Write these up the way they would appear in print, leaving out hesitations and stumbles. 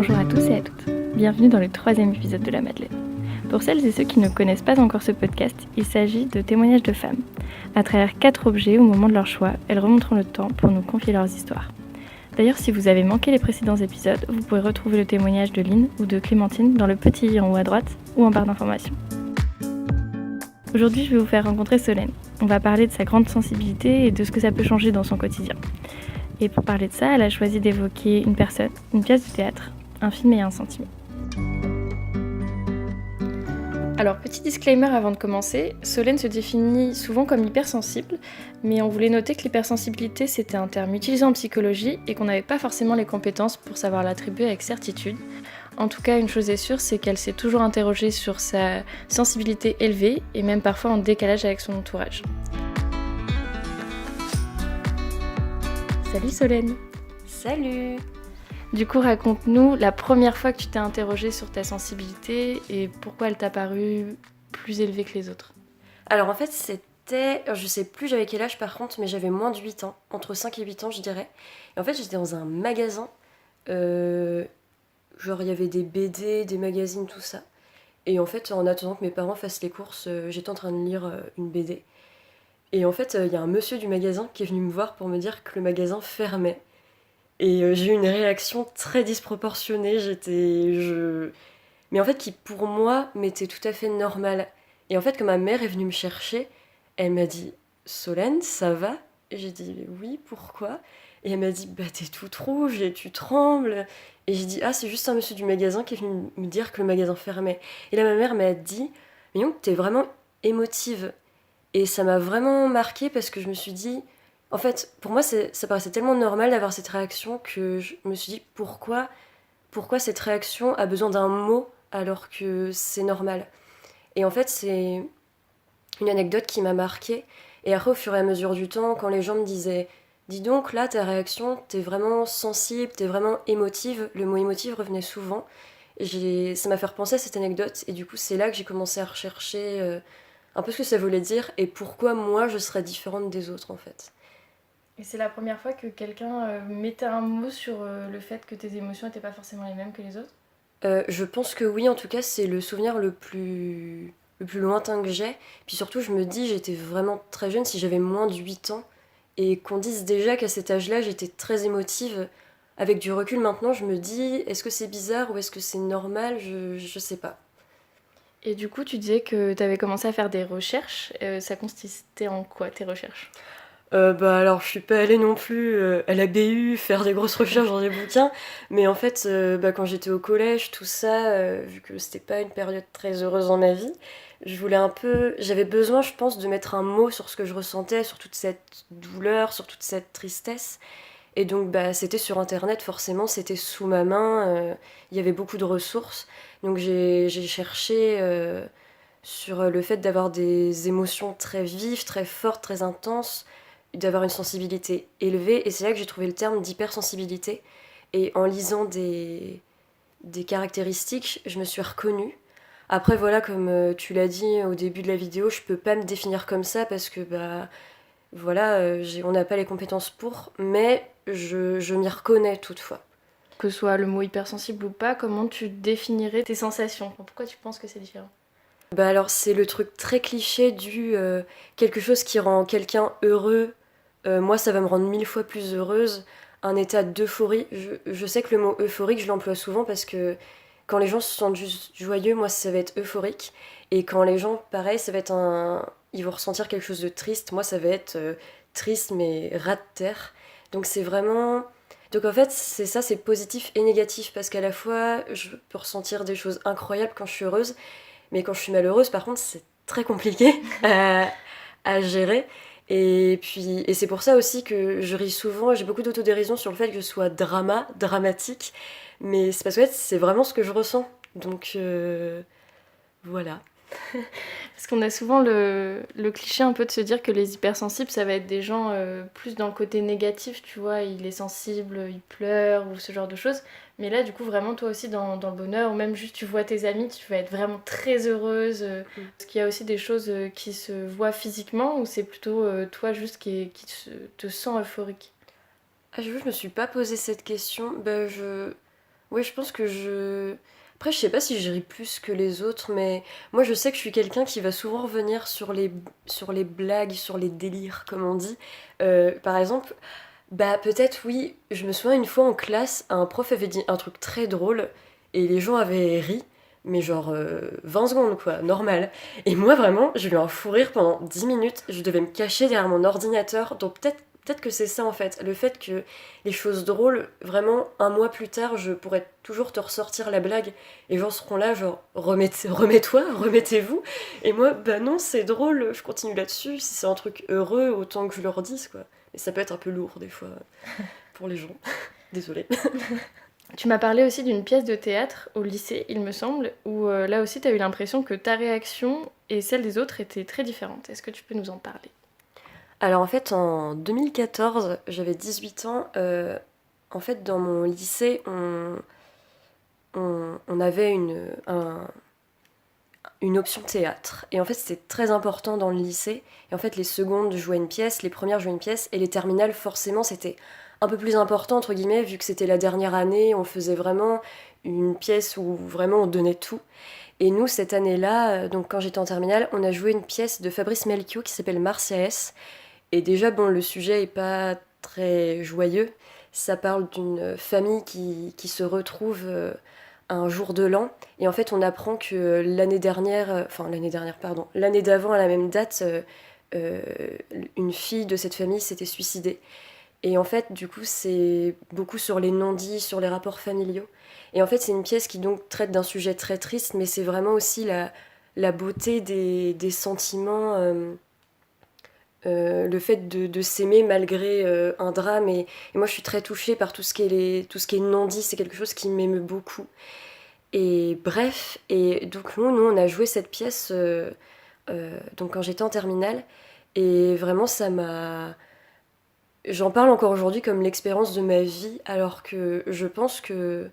Bonjour à tous et à toutes, bienvenue dans le 3e épisode de La Madeleine. Pour celles et ceux qui ne connaissent pas encore ce podcast, il s'agit de témoignages de femmes. À travers 4 objets au moment de leur choix, elles remonteront le temps pour nous confier leurs histoires. D'ailleurs, si vous avez manqué les précédents épisodes, vous pourrez retrouver le témoignage de Lynn ou de Clémentine dans le petit i en haut à droite ou en barre d'informations. Aujourd'hui, je vais vous faire rencontrer Solène. On va parler de sa grande sensibilité et de ce que ça peut changer dans son quotidien. Et pour parler de ça, elle a choisi d'évoquer une personne, une pièce de théâtre, un film et un sentiment. Alors, petit disclaimer avant de commencer, Solène se définit souvent comme hypersensible, mais on voulait noter que l'hypersensibilité c'était un terme utilisé en psychologie et qu'on n'avait pas forcément les compétences pour savoir l'attribuer avec certitude. En tout cas, une chose est sûre, c'est qu'elle s'est toujours interrogée sur sa sensibilité élevée et même parfois en décalage avec son entourage. Salut Solène! Salut! Du coup, raconte-nous la première fois que tu t'es interrogée sur ta sensibilité et pourquoi elle t'a paru plus élevée que les autres. Alors en fait, c'était... Je sais plus j'avais quel âge par contre, mais j'avais moins de 8 ans, entre 5 et 8 ans je dirais. Et en fait, j'étais dans un magasin, genre il y avait des BD, des magazines, tout ça. Et en fait, en attendant que mes parents fassent les courses, j'étais en train de lire une BD. Et en fait, il y a un monsieur du magasin qui est venu me voir pour me dire que le magasin fermait. Et j'ai eu une réaction très disproportionnée, mais en fait qui pour moi m'était tout à fait normale. Et en fait quand ma mère est venue me chercher, elle m'a dit «Solène, ça va?» Et j'ai dit «Oui, pourquoi?» Et elle m'a dit «Bah t'es toute rouge et tu trembles». Et j'ai dit «Ah, c'est juste un monsieur du magasin qui est venu me dire que le magasin fermait». Et là ma mère m'a dit «Mais non, t'es vraiment émotive». Et ça m'a vraiment marquée parce que je me suis dit... En fait, pour moi, ça paraissait tellement normal d'avoir cette réaction que je me suis dit pourquoi cette réaction a besoin d'un mot alors que c'est normal. Et en fait, c'est une anecdote qui m'a marquée. Et après, au fur et à mesure du temps, quand les gens me disaient «Dis donc, là, ta réaction, t'es vraiment sensible, t'es vraiment émotive», le mot émotive revenait souvent. Ça m'a fait repenser à cette anecdote. Et du coup, c'est là que j'ai commencé à rechercher un peu ce que ça voulait dire et pourquoi moi, je serais différente des autres, en fait. Et c'est la première fois que quelqu'un mettait un mot sur le fait que tes émotions n'étaient pas forcément les mêmes que les autres ? Je pense que oui, en tout cas, c'est le souvenir le plus lointain que j'ai. Puis surtout, je me dis, j'étais vraiment très jeune, si j'avais moins de 8 ans, et qu'on dise déjà qu'à cet âge-là, j'étais très émotive. Avec du recul maintenant, je me dis, est-ce que c'est bizarre ou est-ce que c'est normal ? Je sais pas. Et du coup, tu disais que tu avais commencé à faire des recherches. Ça consistait en quoi, tes recherches ? Bah alors je suis pas allée non plus à la BU faire des grosses recherches dans des bouquins, mais en fait quand j'étais au collège, tout ça, vu que c'était pas une période très heureuse dans ma vie, j'avais besoin je pense de mettre un mot sur ce que je ressentais, sur toute cette douleur, sur toute cette tristesse, et donc c'était sur internet forcément, c'était sous ma main, il y avait beaucoup de ressources, donc j'ai cherché sur le fait d'avoir des émotions très vives, très fortes, très intenses, d'avoir une sensibilité élevée, et c'est là que j'ai trouvé le terme d'hypersensibilité. Et en lisant des caractéristiques, je me suis reconnue. Après voilà, comme tu l'as dit au début de la vidéo, je peux pas me définir comme ça parce que voilà, on n'a pas les compétences pour, mais je m'y reconnais toutefois. Que ce soit le mot hypersensible ou pas, comment tu définirais tes sensations ? Pourquoi tu penses que c'est différent ? Alors c'est le truc très cliché du quelque chose qui rend quelqu'un heureux. Moi, ça va me rendre 1000 fois plus heureuse. Un état d'euphorie. Je sais que le mot euphorique, je l'emploie souvent parce que quand les gens se sentent juste joyeux, moi, ça va être euphorique. Et quand les gens, pareil, ça va être ils vont ressentir quelque chose de triste. Moi, ça va être triste, mais ras de terre. Donc, c'est vraiment... Donc, en fait, c'est ça, c'est positif et négatif. Parce qu'à la fois, je peux ressentir des choses incroyables quand je suis heureuse. Mais quand je suis malheureuse, par contre, c'est très compliqué à gérer. Et c'est pour ça aussi que je ris souvent, j'ai beaucoup d'autodérision sur le fait que je sois dramatique, mais c'est parce que c'est vraiment ce que je ressens. Donc voilà. Parce qu'on a souvent le cliché un peu de se dire que les hypersensibles, ça va être des gens plus dans le côté négatif, tu vois, il est sensible, il pleure ou ce genre de choses. Mais là, du coup, vraiment, toi aussi, dans le bonheur, ou même juste tu vois tes amis, tu vas être vraiment très heureuse. Est-ce qu'il y a aussi des choses qui se voient physiquement, ou c'est plutôt toi juste qui te sens euphorique ? Ah, je me suis pas posé cette question. Oui, je pense que je... Après, je sais pas si je ris plus que les autres, mais moi, je sais que je suis quelqu'un qui va souvent revenir sur les blagues, sur les délires, comme on dit. Par exemple, bah peut-être oui, je me souviens une fois en classe, un prof avait dit un truc très drôle, et les gens avaient ri, mais genre 20 secondes, quoi, normal. Et moi, vraiment, j'ai eu un fou rire pendant 10 minutes, je devais me cacher derrière mon ordinateur, donc peut-être que c'est ça en fait, le fait que les choses drôles, vraiment, un mois plus tard, je pourrais toujours te ressortir la blague, et les gens seront là, genre, remets-toi, remettez-vous. Et moi, bah non, c'est drôle, je continue là-dessus, si c'est un truc heureux, autant que je leur dise, quoi. Et ça peut être un peu lourd, des fois, pour les gens. Désolée. Tu m'as parlé aussi d'une pièce de théâtre au lycée, il me semble, où là aussi tu as eu l'impression que ta réaction et celle des autres étaient très différentes. Est-ce que tu peux nous en parler? Alors, en fait, en 2014, j'avais 18 ans, en fait, dans mon lycée, on avait une option théâtre. Et en fait, c'était très important dans le lycée. Et en fait, les secondes jouaient une pièce, les premières jouaient une pièce, et les terminales, forcément, c'était un peu plus important, entre guillemets, vu que c'était la dernière année, on faisait vraiment une pièce où vraiment on donnait tout. Et nous, cette année-là, donc quand j'étais en terminale, on a joué une pièce de Fabrice Melchior qui s'appelle Marsyas. Et déjà, bon, le sujet est pas très joyeux. Ça parle d'une famille qui se retrouve un jour de l'an. Et en fait, on apprend que l'année dernière, pardon, l'année d'avant, à la même date, euh, une fille de cette famille s'était suicidée. Et en fait, du coup, c'est beaucoup sur les non-dits, sur les rapports familiaux. Et en fait, c'est une pièce qui donc traite d'un sujet très triste, mais c'est vraiment aussi la beauté des sentiments. Le fait de s'aimer malgré un drame. Et moi, je suis très touchée par tout ce qui est non-dit. C'est quelque chose qui m'émeut beaucoup. Et bref, et donc nous on a joué cette pièce donc quand j'étais en terminale. Et vraiment, ça m'a... J'en parle encore aujourd'hui comme l'expérience de ma vie, alors que je pense que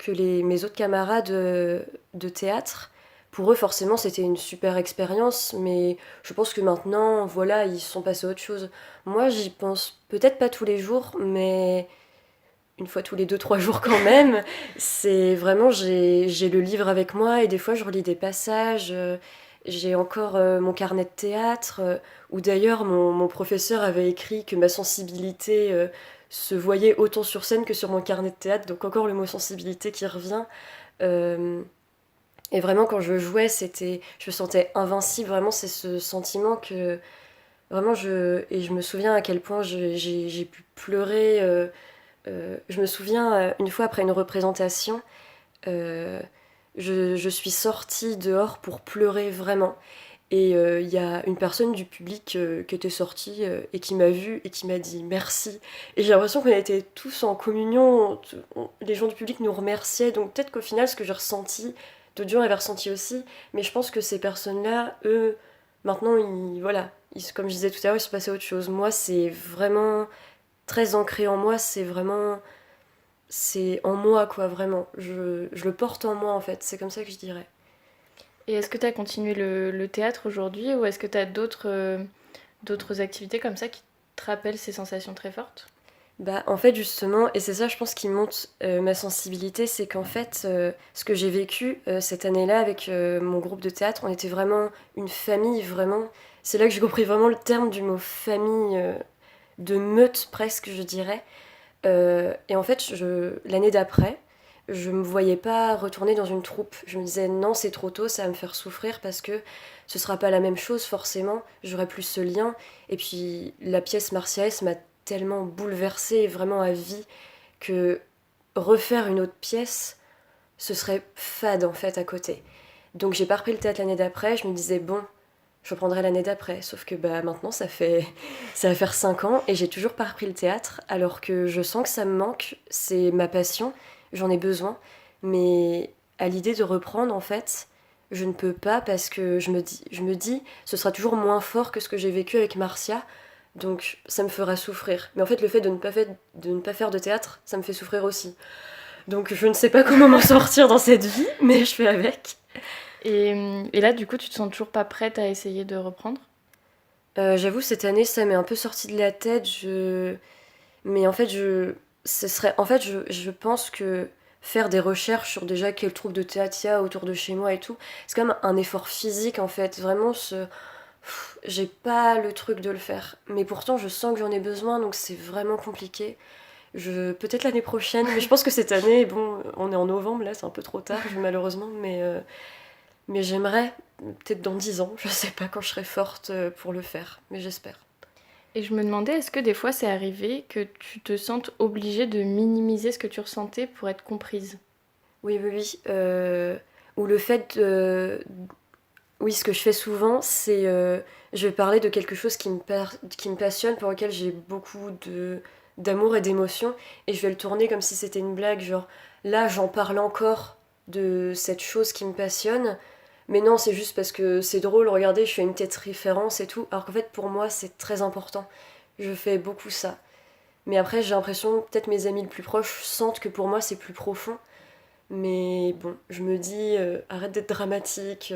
mes autres camarades de théâtre, pour eux forcément c'était une super expérience, mais je pense que maintenant, voilà, ils sont passés à autre chose. Moi j'y pense peut-être pas tous les jours, mais une fois tous les 2 3 jours quand même. C'est vraiment, j'ai le livre avec moi et des fois je relis des passages. J'ai encore mon carnet de théâtre, où d'ailleurs mon professeur avait écrit que ma sensibilité se voyait autant sur scène que sur mon carnet de théâtre, donc encore le mot sensibilité qui revient. Euh, et vraiment quand je jouais, je me sentais invincible, vraiment c'est ce sentiment que vraiment et je me souviens à quel point j'ai pu pleurer. Je me souviens, une fois après une représentation, euh, je suis sortie dehors pour pleurer vraiment. Et il y a une personne du public qui était sortie et qui m'a vue et qui m'a dit merci. Et j'ai l'impression qu'on était tous en communion, les gens du public nous remerciaient. Donc peut-être qu'au final, ce que j'ai ressenti, d'autres gens avaient ressenti aussi. Mais je pense que ces personnes-là, eux, maintenant, voilà, comme je disais tout à l'heure, ils sont passés à autre chose. Moi, c'est vraiment très ancré en moi, c'est en moi, quoi, vraiment. Je le porte en moi, en fait. C'est comme ça que je dirais. Et est-ce que tu as continué le théâtre aujourd'hui ou est-ce que tu as d'autres activités comme ça qui te rappellent ces sensations très fortes? Bah, en fait, justement, et c'est ça, je pense, qui monte ma sensibilité, c'est qu'en fait, ce que j'ai vécu cette année-là avec mon groupe de théâtre, on était vraiment une famille, vraiment. C'est là que j'ai compris vraiment le terme du mot famille, de meute presque, je dirais. Et en fait, l'année d'après, je me voyais pas retourner dans une troupe. Je me disais non, c'est trop tôt, ça va me faire souffrir parce que ce sera pas la même chose forcément. J'aurai plus ce lien. Et puis la pièce Martialis m'a tellement bouleversée vraiment à vie que refaire une autre pièce, ce serait fade en fait à côté. Donc j'ai pas repris le théâtre l'année d'après. Je me disais bon, je reprendrai l'année d'après. Sauf que bah maintenant ça va faire 5 ans et j'ai toujours pas repris le théâtre alors que je sens que ça me manque, c'est ma passion, j'en ai besoin. Mais à l'idée de reprendre en fait, je ne peux pas parce que je me dis ce sera toujours moins fort que ce que j'ai vécu avec Marcia. Donc ça me fera souffrir. Mais en fait le fait de ne pas faire de théâtre, ça me fait souffrir aussi. Donc je ne sais pas comment m'en sortir dans cette vie, mais je fais avec. Et là, du coup, tu te sens toujours pas prête à essayer de reprendre? J'avoue, cette année, ça m'est un peu sorti de la tête. Mais en fait, je pense que faire des recherches sur déjà quel troupe de théâtre il y a autour de chez moi et tout. C'est quand même un effort physique en fait, vraiment j'ai pas le truc de le faire. Mais pourtant je sens que j'en ai besoin donc c'est vraiment compliqué. Peut-être l'année prochaine, mais je pense que cette année, bon, on est en novembre là, c'est un peu trop tard malheureusement, mais j'aimerais, peut-être dans 10 ans, je sais pas quand je serai forte pour le faire, mais j'espère. Et je me demandais, est-ce que des fois c'est arrivé que tu te sentes obligée de minimiser ce que tu ressentais pour être comprise? Oui, oui, oui. Ou le fait Oui, ce que je fais souvent, c'est je vais parler de quelque chose qui me passionne, pour lequel j'ai beaucoup d'amour et d'émotion, et je vais le tourner comme si c'était une blague, genre là j'en parle encore de cette chose qui me passionne, mais non, c'est juste parce que c'est drôle, regardez, je fais une tête référence et tout, alors qu'en fait pour moi c'est très important. Je fais beaucoup ça. Mais après j'ai l'impression, peut-être mes amis les plus proches sentent que pour moi c'est plus profond, mais bon, je me dis, arrête d'être dramatique,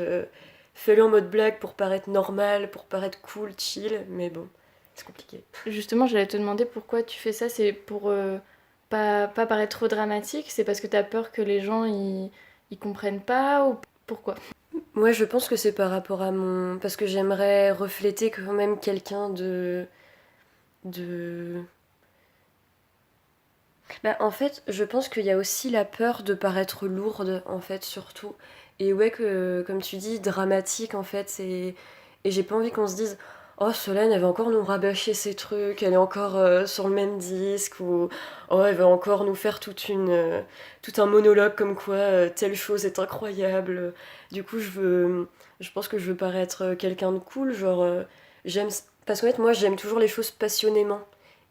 fais-le en mode blague pour paraître normal, pour paraître cool, chill, mais bon, c'est compliqué. Justement, j'allais te demander pourquoi tu fais ça, c'est pour pas paraître trop dramatique, c'est parce que t'as peur que les gens ils comprennent pas ou pourquoi? Moi, je pense que c'est par rapport à mon... Parce que j'aimerais refléter quand même quelqu'un de... Bah, en fait, je pense qu'il y a aussi la peur de paraître lourde, en fait, surtout. Et ouais, que, comme tu dis, dramatique, en fait. Et j'ai pas envie qu'on se dise, oh, Solène, elle va encore nous rabâcher ses trucs, elle est encore sur le même disque, ou oh, elle va encore nous faire tout un monologue comme quoi telle chose est incroyable. Du coup, je pense que je veux paraître quelqu'un de cool, genre, j'aime. Parce qu'en fait, moi, j'aime toujours les choses passionnément.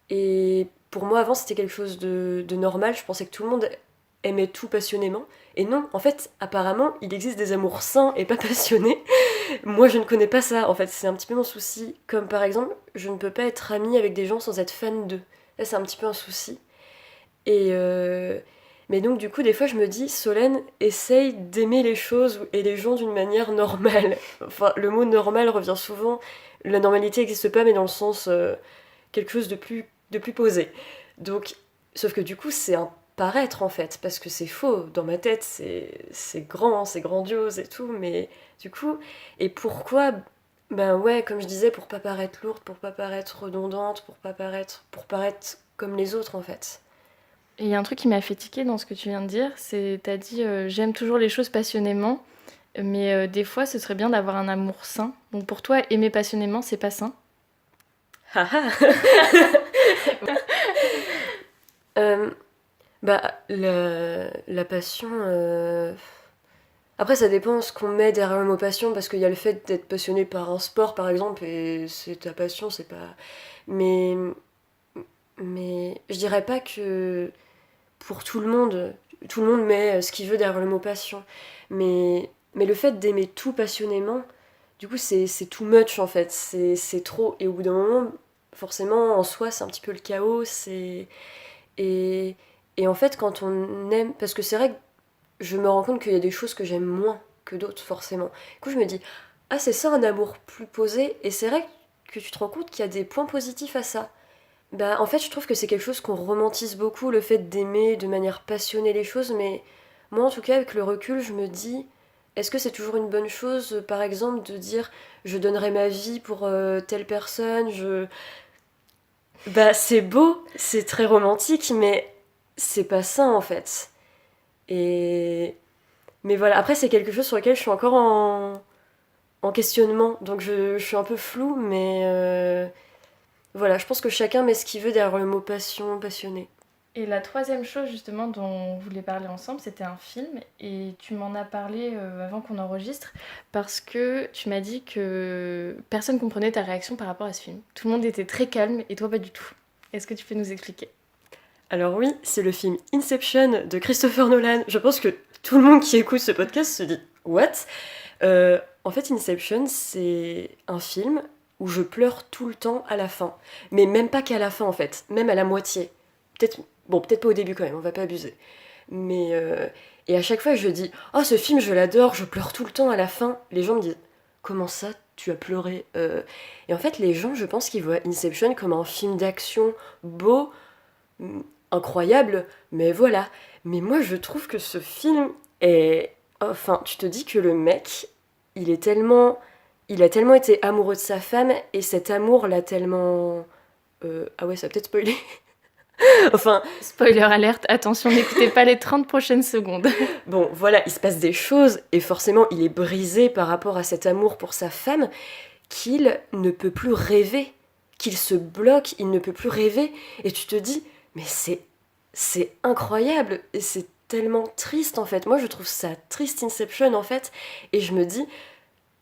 Et pour moi, avant, c'était quelque chose de normal. Je pensais que tout le monde aimait tout passionnément. Et non, en fait, apparemment, il existe des amours sains et pas passionnés. Moi, je ne connais pas ça. En fait, c'est un petit peu mon souci. Comme par exemple, je ne peux pas être amie avec des gens sans être fan d'eux. Là, c'est un petit peu un souci. Et mais donc, du coup, des fois, je me dis, Solène, essaye d'aimer les choses et les gens d'une manière normale. Enfin, le mot normal revient souvent. La normalité n'existe pas, mais dans le sens quelque chose de plus posé. Donc, sauf que du coup, c'est un paraître en fait, parce que c'est faux. Dans ma tête, c'est grand, c'est grandiose et tout, mais du coup, et pourquoi? Ben ouais, comme je disais, pour pas paraître lourde, pour pas paraître redondante, pour paraître comme les autres en fait. Et il y a un truc qui m'a fait tiquer dans ce que tu viens de dire, c'est t'as dit j'aime toujours les choses passionnément, mais des fois ce serait bien d'avoir un amour sain. Donc pour toi, aimer passionnément, c'est pas sain? Haha. Euh, Bah, la passion. Après, ça dépend ce qu'on met derrière le mot passion, parce qu'il y a le fait d'être passionné par un sport, par exemple, et c'est ta passion, c'est pas. Mais, mais je dirais pas que pour tout le monde met ce qu'il veut derrière le mot passion. Mais le fait d'aimer tout passionnément, du coup, c'est too much en fait, c'est trop. Et au bout d'un moment, forcément, en soi, c'est un petit peu le chaos, et, et en fait, quand on aime. Parce que c'est vrai que je me rends compte qu'il y a des choses que j'aime moins que d'autres, forcément. Du coup, je me dis, ah, c'est ça un amour plus posé. Et c'est vrai que tu te rends compte qu'il y a des points positifs à ça. Bah, en fait, je trouve que c'est quelque chose qu'on romantise beaucoup, le fait d'aimer de manière passionnée les choses. Mais moi, en tout cas, avec le recul, je me dis, est-ce que c'est toujours une bonne chose, par exemple, de dire, je donnerai ma vie pour telle personne, Bah, c'est beau, c'est très romantique, mais c'est pas ça en fait. Et... Mais voilà, après c'est quelque chose sur lequel je suis encore en questionnement, donc je suis un peu floue, mais voilà, je pense que chacun met ce qu'il veut derrière le mot passion, passionné. Et la troisième chose justement dont on voulait parler ensemble, c'était un film. Et tu m'en as parlé avant qu'on enregistre parce que tu m'as dit que personne comprenait ta réaction par rapport à ce film. Tout le monde était très calme et toi pas du tout. Est-ce que tu peux nous expliquer? Alors oui, c'est le film Inception de Christopher Nolan. Je pense que tout le monde qui écoute ce podcast se dit What? En fait, Inception, c'est un film où je pleure tout le temps à la fin. Mais même pas qu'à la fin, en fait. Même à la moitié. Peut-être, bon, peut-être pas au début quand même, on va pas abuser. Mais, et à chaque fois, je dis, oh, ce film, je l'adore, je pleure tout le temps à la fin. Les gens me disent, comment ça, tu as pleuré? Et en fait, les gens, je pense qu'ils voient Inception comme un film d'action beau, incroyable, mais voilà. Mais moi, je trouve que ce film est... Enfin, tu te dis que le mec, il est tellement... Il a tellement été amoureux de sa femme, et cet amour l'a tellement... Ah ouais, ça va peut-être spoiler. Enfin, Spoiler alerte, attention, n'écoutez pas les 30 prochaines secondes. bon, voilà, il se passe des choses, et forcément, il est brisé par rapport à cet amour pour sa femme, qu'il ne peut plus rêver, qu'il se bloque, il ne peut plus rêver, et tu te dis, mais c'est incroyable, et c'est tellement triste en fait. Moi je trouve ça triste Inception en fait, et je me dis,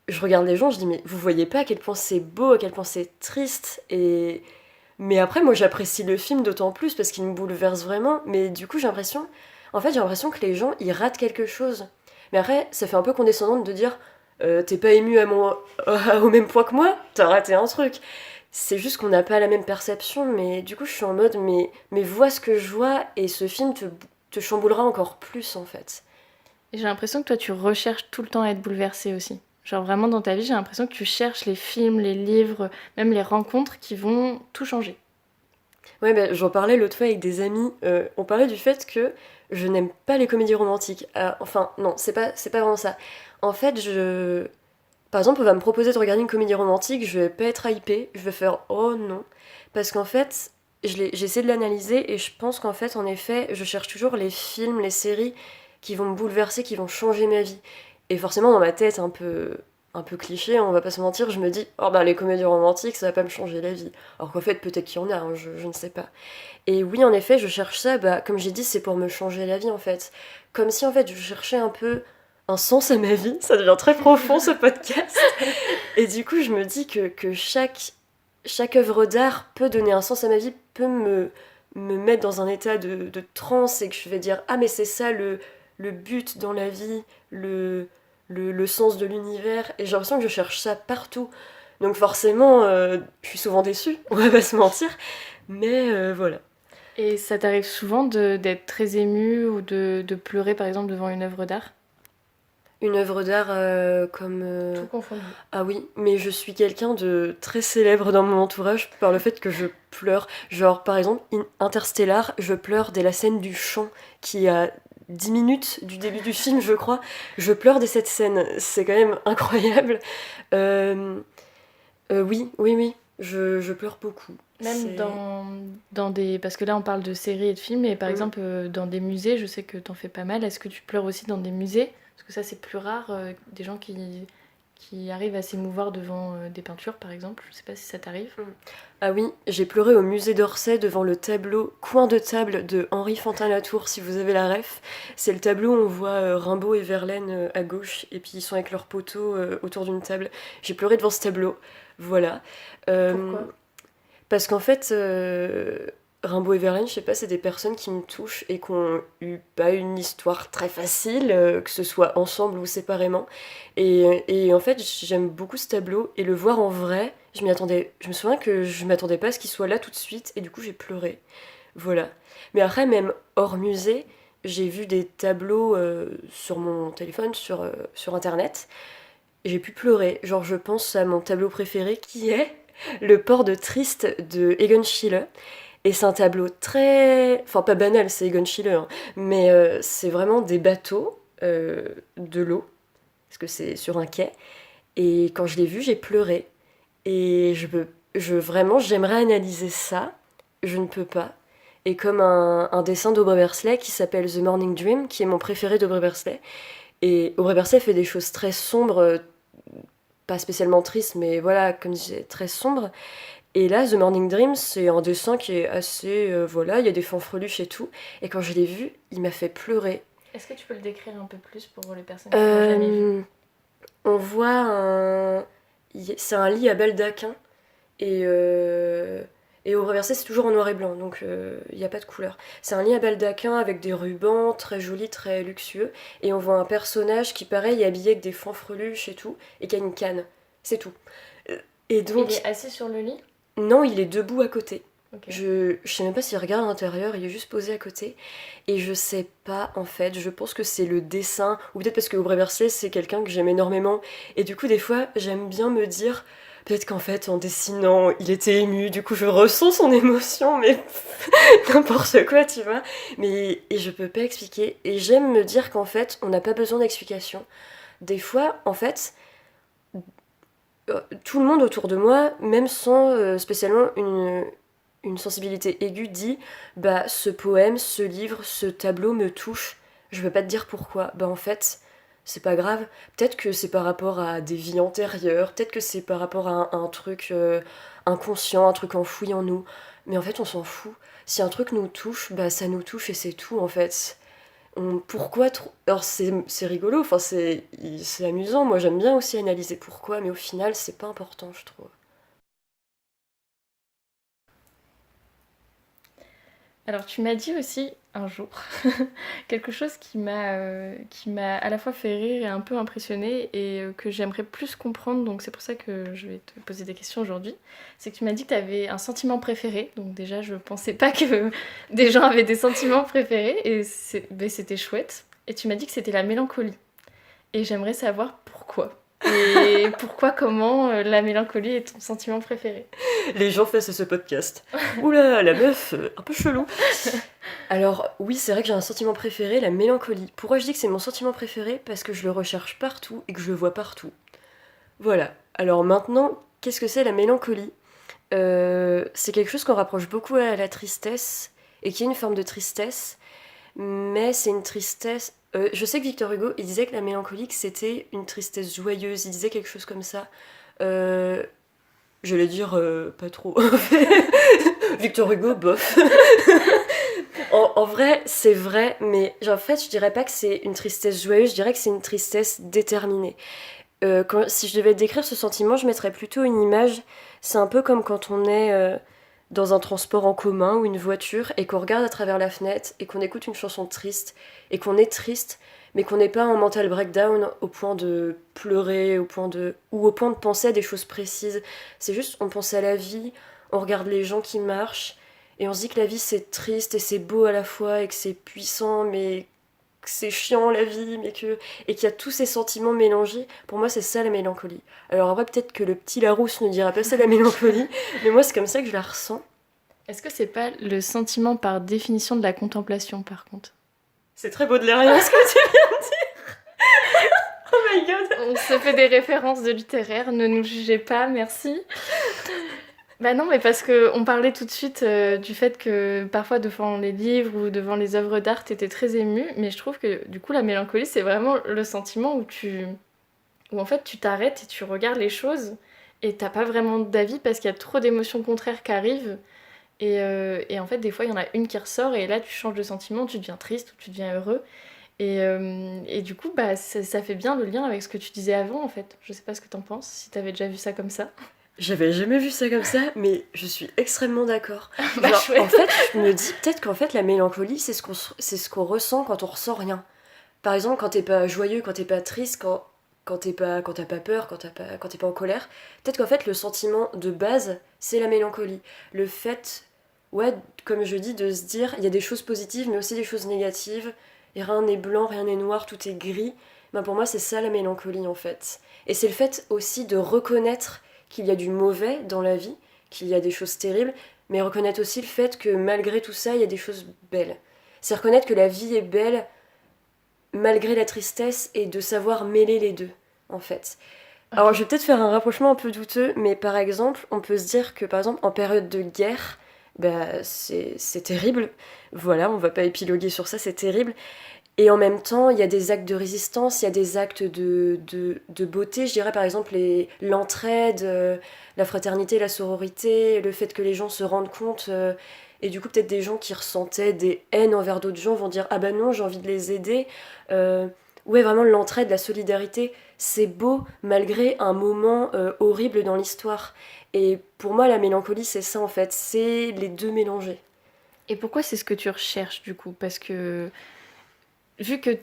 je regarde les gens, je dis mais vous voyez pas à quel point c'est beau, à quel point c'est triste, et mais après moi j'apprécie le film d'autant plus parce qu'il me bouleverse vraiment, mais du coup j'ai l'impression que les gens ils ratent quelque chose. Mais après ça fait un peu condescendante de dire t'es pas ému à au même point que moi, t'as raté un truc. C'est juste qu'on n'a pas la même perception, mais du coup je suis en mode mais vois ce que je vois et ce film te chamboulera encore plus en fait. Et j'ai l'impression que toi, tu recherches tout le temps à être bouleversé aussi. Genre vraiment dans ta vie, j'ai l'impression que tu cherches les films, les livres, même les rencontres qui vont tout changer. Ouais, bah, j'en parlais l'autre fois avec des amis. On parlait du fait que je n'aime pas les comédies romantiques. Enfin, non, c'est pas vraiment ça. En fait, par exemple, on va me proposer de regarder une comédie romantique, je vais pas être hypée, je vais faire oh non. Parce qu'en fait, j'ai essayé de l'analyser et je pense qu'en fait, en effet, je cherche toujours les films, les séries qui vont me bouleverser, qui vont changer ma vie. Et forcément, dans ma tête un peu cliché, on va pas se mentir, je me dis, oh bah les comédies romantiques, ça va pas me changer la vie. Alors qu'en fait, peut-être qu'il y en a, hein, je ne sais pas. Et oui, en effet, je cherche ça, bah comme j'ai dit, c'est pour me changer la vie en fait. Comme si en fait, je cherchais un peu un sens à ma vie, ça devient très profond ce podcast. Et du coup, je me dis que chaque œuvre d'art peut donner un sens à ma vie, peut me mettre dans un état de transe et que je vais dire, ah mais c'est ça le but dans la vie, le sens de l'univers. Et j'ai l'impression que je cherche ça partout. Donc forcément, je suis souvent déçue, on va pas se mentir. Mais voilà. Et ça t'arrive souvent d'être très ému ou de pleurer par exemple devant une œuvre d'art? Une œuvre d'art comme... Tout confondu. Ah oui, mais je suis quelqu'un de très célèbre dans mon entourage par le fait que je pleure. Genre, par exemple, Interstellar, je pleure dès la scène du chant qui a 10 minutes du début du film, je crois. Je pleure dès cette scène. C'est quand même incroyable. Euh, oui, oui, oui. Je pleure beaucoup. Même C'est... dans des... Parce que là on parle de séries et de films, et par Mm. exemple dans des musées, je sais que t'en fais pas mal. Est-ce que tu pleures aussi dans des musées? Parce que ça c'est plus rare, des gens qui arrivent à s'émouvoir devant des peintures par exemple. Je sais pas si ça t'arrive. Ah oui, j'ai pleuré au musée d'Orsay devant le tableau Coin de table de Henri Fantin-Latour, si vous avez la ref. C'est le tableau où on voit Rimbaud et Verlaine à gauche, et puis ils sont avec leurs poteaux autour d'une table. J'ai pleuré devant ce tableau, voilà. Euh, Pourquoi? Parce qu'en fait, Rimbaud et Verlaine, je sais pas, c'est des personnes qui me touchent et qui ont eu pas une histoire très facile, que ce soit ensemble ou séparément. Et en fait, j'aime beaucoup ce tableau et le voir en vrai, je m'y attendais. Je me souviens que je m'attendais pas à ce qu'il soit là tout de suite et du coup j'ai pleuré. Voilà. Mais après, même hors musée, j'ai vu des tableaux sur mon téléphone, sur internet, et j'ai pu pleurer. Genre, je pense à mon tableau préféré qui est Le port de Triste de Egon Schiele. Et c'est un tableau très... Enfin, pas banal, c'est Egon Schiele, hein, mais c'est vraiment des bateaux, de l'eau, parce que c'est sur un quai. Et quand je l'ai vu, j'ai pleuré. Et vraiment, j'aimerais analyser ça. Je ne peux pas. Et comme un dessin d'Aubrey Berkeley qui s'appelle The Morning Dream, qui est mon préféré d'Aubrey Berkeley. Et Aubrey Berkeley fait des choses très sombres, pas spécialement tristes, mais voilà, comme je disais, très sombres. Et là, The Morning Dream, c'est un dessin qui est assez... voilà, il y a des fanfreluches et tout. Et quand je l'ai vu, il m'a fait pleurer. Est-ce que tu peux le décrire un peu plus pour les personnes qui l'ont jamais vu? On voit un... C'est un lit à baldaquin. Et au reversé, c'est toujours en noir et blanc, donc il n'y a pas de couleur. C'est un lit à baldaquin avec des rubans, très joli, très luxueux. Et on voit un personnage qui, pareil, est habillé avec des fanfreluches et tout, et qui a une canne. C'est tout. Et Il donc, est assis sur le lit? non, il est debout à côté. Ok. Je sais même pas s'il regarde à l'intérieur, il est juste posé à côté. Et je sais pas, en fait, je pense que c'est le dessin, ou peut-être parce que Aubrey Berkeley, c'est quelqu'un que j'aime énormément. Et du coup, des fois, j'aime bien me dire, Peut-être qu'en fait, en dessinant, il était ému, du coup je ressens son émotion, mais n'importe quoi, tu vois. Et je peux pas expliquer. Et j'aime me dire qu'en fait, on n'a pas besoin d'explication. Des fois, en fait, tout le monde autour de moi, même sans spécialement une sensibilité aiguë, dit bah ce poème, ce livre, ce tableau me touche. Je veux pas te dire pourquoi. Bah en fait, c'est pas grave. Peut-être que c'est par rapport à des vies antérieures, peut-être que c'est par rapport à un truc inconscient, un truc enfoui en nous. Mais en fait, on s'en fout. Si un truc nous touche, bah ça nous touche et c'est tout en fait. Pourquoi trop. Alors c'est rigolo, enfin c'est amusant, moi j'aime bien aussi analyser pourquoi, mais au final c'est pas important je trouve. Alors tu m'as dit aussi un jour quelque chose qui m'a à la fois fait rire et un peu impressionné et que j'aimerais plus comprendre, donc c'est pour ça que je vais te poser des questions aujourd'hui. C'est que tu m'as dit que tu avais un sentiment préféré, donc déjà je pensais pas que des gens avaient des sentiments préférés et ben, c'était chouette. Et tu m'as dit que c'était la mélancolie. Et j'aimerais savoir pourquoi. Et pourquoi, comment la mélancolie est ton sentiment préféré. Les gens face à ce podcast. Oula, la meuf, un peu chelou. Alors oui, c'est vrai que j'ai un sentiment préféré, la mélancolie. Pourquoi je dis que c'est mon sentiment préféré? Parce que je le recherche partout et que je le vois partout. Voilà. Alors maintenant, qu'est-ce que c'est la mélancolie? C'est quelque chose qu'on rapproche beaucoup à la tristesse et qui est une forme de tristesse, mais c'est une tristesse. Je sais que Victor Hugo, il disait que la mélancolique c'était une tristesse joyeuse, il disait quelque chose comme ça. Euh, je vais dire pas trop. Victor Hugo, bof. En vrai, c'est vrai, mais en fait, je dirais pas que c'est une tristesse joyeuse, je dirais que c'est une tristesse déterminée. Si je devais décrire ce sentiment, je mettrais plutôt une image. C'est un peu comme quand on est dans un transport en commun ou une voiture et qu'on regarde à travers la fenêtre et qu'on écoute une chanson triste et qu'on est triste, mais qu'on n'est pas en mental breakdown au point de pleurer, ou au point de penser à des choses précises. C'est juste, on pense à la vie, on regarde les gens qui marchent et on se dit que la vie c'est triste et c'est beau à la fois et que c'est puissant, mais que c'est chiant la vie, et qu'il y a tous ces sentiments mélangés. Pour moi, c'est ça la mélancolie. Alors après, peut-être que le petit Larousse ne dira pas ça la mélancolie, mais moi, c'est comme ça que je la ressens. Est-ce que c'est pas le sentiment par définition de la contemplation, par contre? C'est très baudelairien ce que tu viens de dire. Oh my god. On se fait des références de littéraire, ne nous jugez pas, merci. Bah non, mais parce que on parlait tout de suite du fait que parfois devant les livres ou devant les œuvres d'art, t'étais très émue, mais je trouve que du coup la mélancolie, c'est vraiment le sentiment où en fait tu t'arrêtes et tu regardes les choses et t'as pas vraiment d'avis parce qu'il y a trop d'émotions contraires qui arrivent et en fait des fois il y en a une qui ressort et là tu changes de sentiment, tu deviens triste ou tu deviens heureux et du coup bah ça fait bien le lien avec ce que tu disais avant en fait. Je sais pas ce que t'en penses, si t'avais déjà vu ça comme ça. J'avais jamais vu ça comme ça, mais je suis extrêmement d'accord. Bah Genre, chouette. en fait, je me dis peut-être qu'en fait, la mélancolie, c'est ce qu'on ressent quand on ressent rien. Par exemple, quand t'es pas joyeux, quand t'es pas triste, quand t'as pas peur, quand t'es pas en colère, peut-être qu'en fait, le sentiment de base, c'est la mélancolie. Le fait, ouais, comme je dis, de se dire, il y a des choses positives, mais aussi des choses négatives, et rien n'est blanc, rien n'est noir, tout est gris. Ben pour moi, c'est ça la mélancolie, en fait. Et c'est le fait aussi de reconnaître qu'il y a du mauvais dans la vie, qu'il y a des choses terribles, mais reconnaître aussi le fait que malgré tout ça, il y a des choses belles. C'est reconnaître que la vie est belle malgré la tristesse et de savoir mêler les deux, en fait. Alors, je vais peut-être faire un rapprochement un peu douteux, mais par exemple, on peut se dire que, par exemple, en période de guerre, bah, c'est terrible. Voilà, on va pas épiloguer sur ça, c'est terrible. Et en même temps, il y a des actes de résistance, il y a des actes de beauté, je dirais par exemple l'entraide, la fraternité, la sororité, le fait que les gens se rendent compte, et du coup peut-être des gens qui ressentaient des haines envers d'autres gens vont dire ah bah non, j'ai envie de les aider. Ouais, vraiment l'entraide, la solidarité, c'est beau malgré un moment horrible dans l'histoire. Et pour moi, la mélancolie, c'est ça en fait, c'est les deux mélangés. Et pourquoi c'est ce que tu recherches du coup? Parce que vu que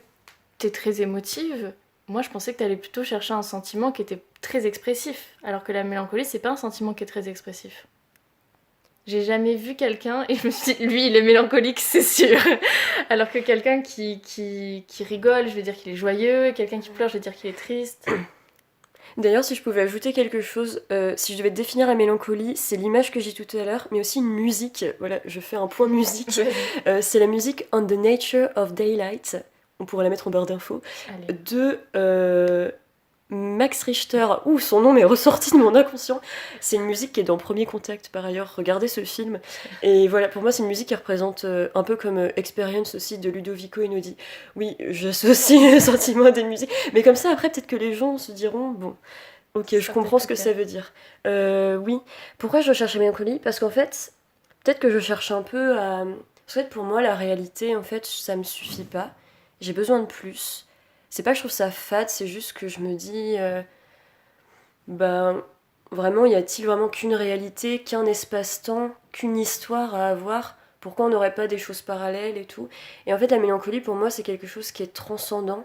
t'es très émotive, moi je pensais que t'allais plutôt chercher un sentiment qui était très expressif, alors que la mélancolie c'est pas un sentiment qui est très expressif. J'ai jamais vu quelqu'un et je me suis dit, lui il est mélancolique, c'est sûr. Alors que quelqu'un qui rigole, je vais dire qu'il est joyeux, quelqu'un qui pleure, je vais dire qu'il est triste. D'ailleurs, si je pouvais ajouter quelque chose, si je devais définir la mélancolie, c'est l'image que j'ai tout à l'heure, mais aussi une musique. Voilà, je fais un point musique. Vas-y. C'est la musique On the Nature of Daylight. On pourrait la mettre en barre d'infos. Allez. De Max Richter. Ouh, son nom m'est ressorti de mon inconscient. C'est une musique qui est dans Premier Contact, par ailleurs. Regardez ce film. Et voilà, pour moi, c'est une musique qui représente un peu comme Experience aussi de Ludovico Einaudi. Oui, j'associe le sentiment des musiques. Mais comme ça, après, peut-être que les gens se diront, bon, ok, je Ça peut comprends être ce plus que ça clair. veut dire. Oui. Pourquoi je recherche la mélancolie? Parce qu'en fait, peut-être que je cherche un peu à... En fait, pour moi, la réalité, en fait, ça me suffit pas. J'ai besoin de plus. C'est pas que je trouve ça fade, c'est juste que je me dis... ben, vraiment, y a-t-il vraiment qu'une réalité, qu'un espace-temps, qu'une histoire à avoir? Pourquoi on n'aurait pas des choses parallèles et tout? Et en fait, la mélancolie, pour moi, c'est quelque chose qui est transcendant.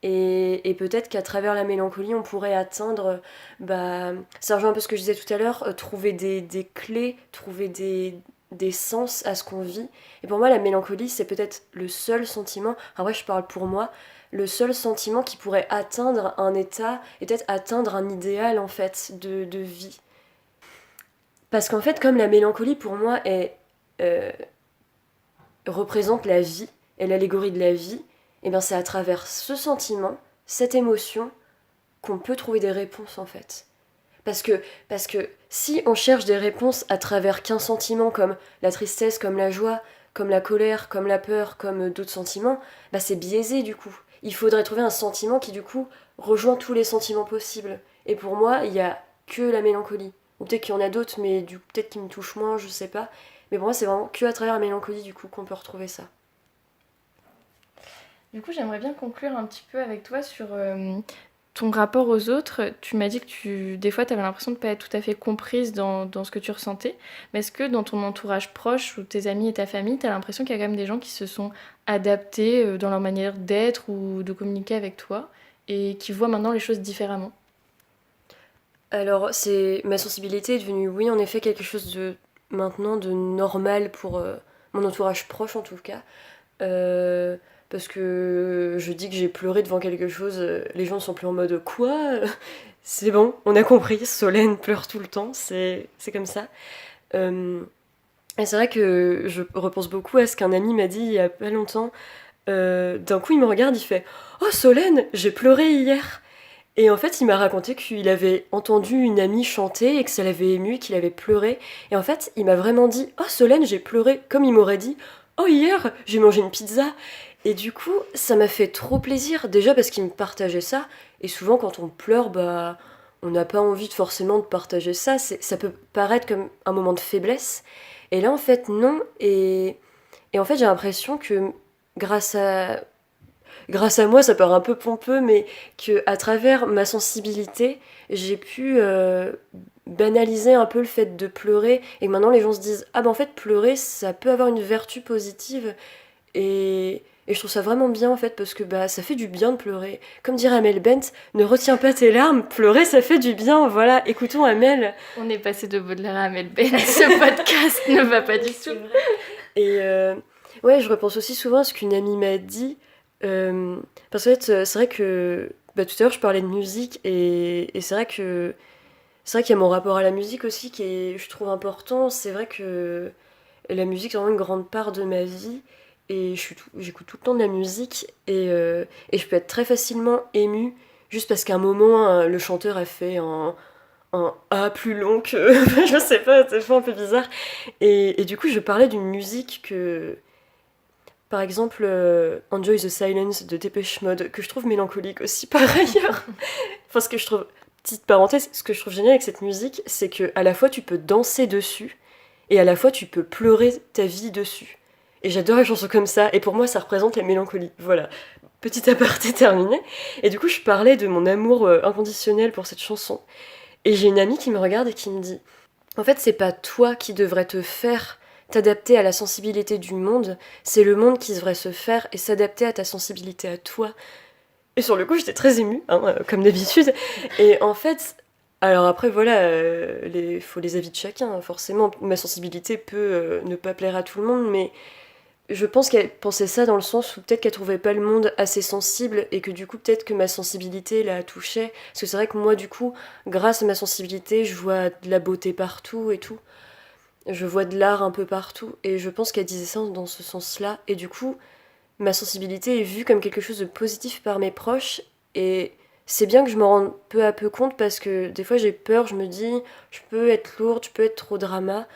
Et peut-être qu'à travers la mélancolie, on pourrait atteindre, bah, ça rejoint un peu ce que je disais tout à l'heure, trouver des clés, trouver des sens à ce qu'on vit. Et pour moi, la mélancolie, c'est peut-être le seul sentiment, après je parle pour moi, le seul sentiment qui pourrait atteindre un état et peut-être atteindre un idéal en fait de vie. Parce qu'en fait, comme la mélancolie pour moi euh, représente la vie, est l'allégorie de la vie, et bien c'est à travers ce sentiment, cette émotion, qu'on peut trouver des réponses en fait. Parce que si on cherche des réponses à travers qu'un sentiment comme la tristesse, comme la joie, comme la colère, comme la peur, comme d'autres sentiments, bah c'est biaisé du coup. Il faudrait trouver un sentiment qui du coup rejoint tous les sentiments possibles. Et pour moi, il y a que la mélancolie. Ou peut-être qu'il y en a d'autres, mais peut-être qui me touchent moins, je sais pas. Mais pour moi, c'est vraiment que à travers la mélancolie du coup qu'on peut retrouver ça. Du coup, j'aimerais bien conclure un petit peu avec toi sur ton rapport aux autres. Tu m'as dit que des fois, tu avais l'impression de ne pas être tout à fait comprise dans ce que tu ressentais. Mais est-ce que dans ton entourage proche, ou tes amis et ta famille, tu as l'impression qu'il y a quand même des gens qui se sont adaptés dans leur manière d'être ou de communiquer avec toi et qui voient maintenant les choses différemment? Alors, c'est ma sensibilité est devenue, oui, en effet, quelque chose de maintenant de normal pour mon entourage proche en tout cas. Euh, Parce que je dis que j'ai pleuré devant quelque chose, les gens sont plus en mode quoi? C'est bon, on a compris, Solène pleure tout le temps, c'est comme ça. Euh, et c'est vrai que je repense beaucoup à ce qu'un ami m'a dit il y a pas longtemps. D'un coup, il me regarde, il fait Oh Solène, j'ai pleuré hier! Et en fait, il m'a raconté qu'il avait entendu une amie chanter et que ça l'avait ému, qu'il avait pleuré. Et en fait, il m'a vraiment dit Oh Solène, j'ai pleuré, comme il m'aurait dit Oh hier, j'ai mangé une pizza. Et du coup, ça m'a fait trop plaisir, déjà parce qu'il me partageait ça. Et souvent, quand on pleure, bah, on n'a pas envie forcément de partager ça. Ça peut paraître comme un moment de faiblesse. Et là, en fait, non. Et en fait, j'ai l'impression que grâce à, grâce à moi, ça paraît un peu pompeux, mais que à travers ma sensibilité, j'ai pu banaliser un peu le fait de pleurer. Et que maintenant, les gens se disent Ah ben en fait, pleurer, ça peut avoir une vertu positive. Et je trouve ça vraiment bien en fait parce que bah ça fait du bien de pleurer. Comme dirait Amel Bent, ne retiens pas tes larmes, pleurer ça fait du bien. Voilà, écoutons Amel. On est passé de Baudelaire à Mel Ben. Ce podcast ne va pas du C'est tout. vrai. Et ouais, je repense aussi souvent à ce qu'une amie m'a dit. Parce qu'en fait, c'est vrai que bah, tout à l'heure je parlais de musique et c'est vrai qu'il y a mon rapport à la musique aussi qui est, je trouve important. C'est vrai que la musique est vraiment une grande part de ma vie et j'écoute tout le temps de la musique et je peux être très facilement émue juste parce qu'à un moment le chanteur a fait un A plus long que je sais pas, c'est un peu bizarre et du coup je parlais d'une musique que par exemple Enjoy the Silence de Depeche Mode que je trouve mélancolique aussi par ailleurs. Enfin ce que je trouve petite parenthèse, ce que je trouve génial avec cette musique, c'est que à la fois tu peux danser dessus et à la fois tu peux pleurer ta vie dessus. Et j'adore les chansons comme ça, et pour moi ça représente la mélancolie. Voilà, petit aparté terminé. Et du coup je parlais de mon amour inconditionnel pour cette chanson. Et j'ai une amie qui me regarde et qui me dit En fait c'est pas toi qui devrais te faire t'adapter à la sensibilité du monde, c'est le monde qui devrait se faire et s'adapter à ta sensibilité à toi. Et sur le coup, j'étais très émue, hein, comme d'habitude. Et en fait, alors après, voilà, faut les avis de chacun, hein, forcément. Ma sensibilité peut ne pas plaire à tout le monde, mais Je pense qu'elle pensait ça dans le sens où peut-être qu'elle trouvait pas le monde assez sensible et que du coup peut-être que ma sensibilité la touchait. Parce que c'est vrai que moi du coup, grâce à ma sensibilité, je vois de la beauté partout et tout. Je vois de l'art un peu partout et je pense qu'elle disait ça dans ce sens-là. Et du coup, ma sensibilité est vue comme quelque chose de positif par mes proches et c'est bien que je m'en rende peu à peu compte parce que des fois j'ai peur, je me dis je peux être lourde, je peux être trop drama,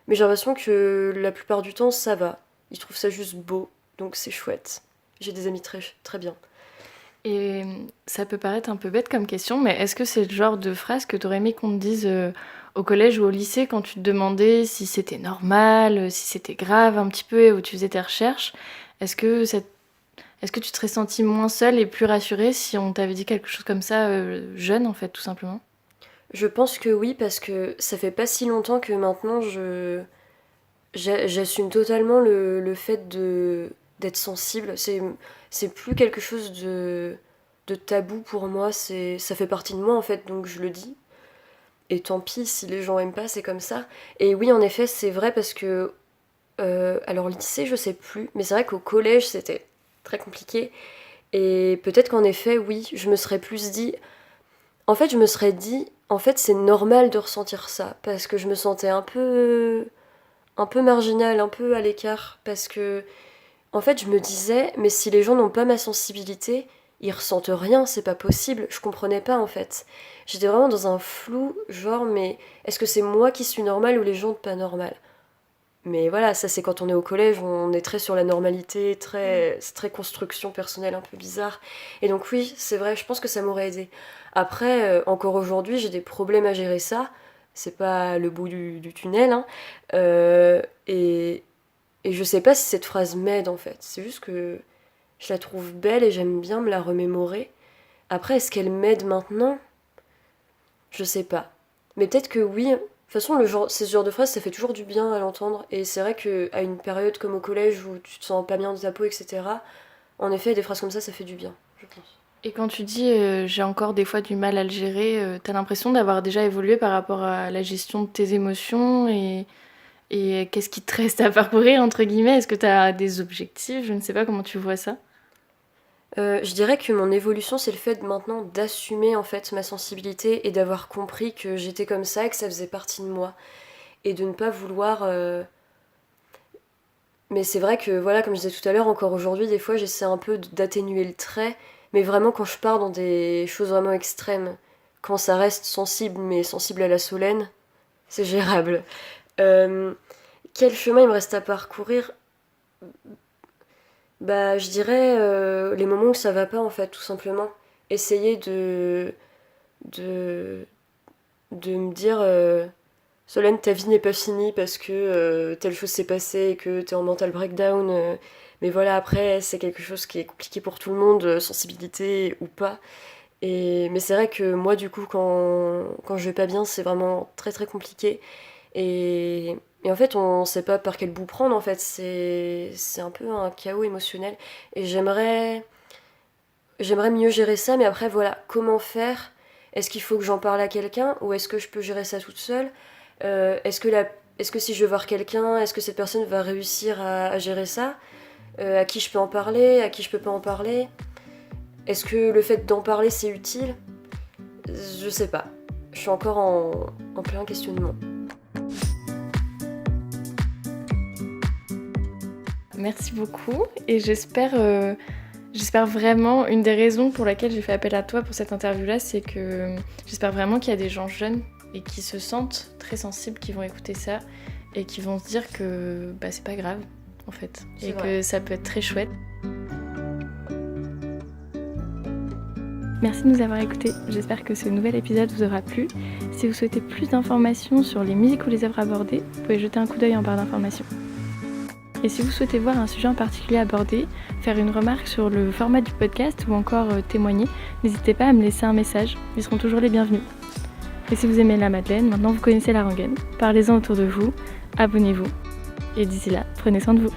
mais j'ai l'impression que la plupart du temps ça va. Ils trouvent ça juste beau, donc c'est chouette. J'ai des amis très, très bien. Et ça peut paraître un peu bête comme question, mais est-ce que c'est le genre de phrase que t'aurais aimé qu'on te dise au collège ou au lycée quand tu te demandais si c'était normal, si c'était grave un petit peu et où tu faisais tes recherches? Est-ce que, est-ce que tu te serais sentie moins seule et plus rassurée si on t'avait dit quelque chose comme ça jeune en fait, tout simplement? Je pense que oui, parce que ça fait pas si longtemps que maintenant j'assume totalement le fait d'être sensible. C'est plus quelque chose de tabou pour moi, ça fait partie de moi en fait, donc je le dis. Et tant pis si les gens aiment pas, c'est comme ça. Et oui, en effet, c'est vrai parce que. Alors, lycée, je sais plus, mais c'est vrai qu'au collège, c'était très compliqué. Et peut-être qu'en effet, oui, je me serais plus dit. En fait, je me serais dit, en fait, c'est normal de ressentir ça, parce que je me sentais un peu marginale, un peu à l'écart, parce que, en fait, je me disais, mais si les gens n'ont pas ma sensibilité, ils ressentent rien, c'est pas possible. Je comprenais pas, en fait. J'étais vraiment dans un flou, genre, mais est-ce que c'est moi qui suis normale ou les gens pas normales? Mais voilà, ça c'est quand on est au collège, on est très sur la normalité, c'est très construction personnelle un peu bizarre. Et donc oui, c'est vrai, je pense que ça m'aurait aidé. Après, encore aujourd'hui, j'ai des problèmes à gérer ça. C'est pas le bout du tunnel, hein. Et, et je sais pas si cette phrase m'aide en fait. C'est juste que je la trouve belle et j'aime bien me la remémorer. Après, est-ce qu'elle m'aide maintenant? Je sais pas. Mais peut-être que oui. De toute façon, ce genre de phrase, ça fait toujours du bien à l'entendre. Et c'est vrai qu'à une période comme au collège où tu te sens pas bien de ta peau, etc., en effet, des phrases comme ça fait du bien, je pense. Et quand tu dis j'ai encore des fois du mal à le gérer, t'as l'impression d'avoir déjà évolué par rapport à la gestion de tes émotions et qu'est-ce qui te reste à parcourir, entre guillemets? Est-ce que t'as des objectifs? Je ne sais pas comment tu vois ça. Je dirais que mon évolution, c'est le fait maintenant d'assumer en fait ma sensibilité et d'avoir compris que j'étais comme ça et que ça faisait partie de moi. Et de ne pas vouloir. Mais c'est vrai que, voilà, comme je disais tout à l'heure, encore aujourd'hui, des fois, j'essaie un peu d'atténuer le trait. Mais vraiment, quand je pars dans des choses vraiment extrêmes, quand ça reste sensible, mais sensible à la Solène, c'est gérable. Euh, Quel chemin il me reste à parcourir? Bah, je dirais les moments où ça va pas, en fait, tout simplement. Essayer de, de me dire Solène, ta vie n'est pas finie parce que telle chose s'est passée et que t'es en mental breakdown. Mais voilà, après, c'est quelque chose qui est compliqué pour tout le monde, sensibilité ou pas. Mais c'est vrai que moi, du coup, quand je vais pas bien, c'est vraiment très très compliqué. Et en fait, on sait pas par quel bout prendre, en fait. C'est un peu un chaos émotionnel. Et j'aimerais mieux gérer ça, mais après, voilà, comment faire? Est-ce qu'il faut que j'en parle à quelqu'un ou est-ce que je peux gérer ça toute seule? Est-ce que si je veux voir quelqu'un, est-ce que cette personne va réussir à gérer ça? À qui je peux en parler? À qui je peux pas en parler? Est-ce que le fait d'en parler, c'est utile? Je sais pas. Je suis encore en plein questionnement. Merci beaucoup et j'espère vraiment, une des raisons pour laquelle j'ai fait appel à toi pour cette interview-là, c'est que j'espère vraiment qu'il y a des gens jeunes et qui se sentent très sensibles, qui vont écouter ça et qui vont se dire que bah, c'est pas grave en fait C'est et vrai. que ça peut être très chouette. Merci de nous avoir écoutés, j'espère que ce nouvel épisode vous aura plu. Si vous souhaitez plus d'informations sur les musiques ou les œuvres abordées, vous pouvez jeter un coup d'œil en barre d'informations. Et si vous souhaitez voir un sujet en particulier abordé, faire une remarque sur le format du podcast ou encore témoigner, n'hésitez pas à me laisser un message, ils seront toujours les bienvenus. Et si vous aimez la Madeleine, maintenant vous connaissez la rengaine, parlez-en autour de vous, abonnez-vous, et d'ici là, prenez soin de vous.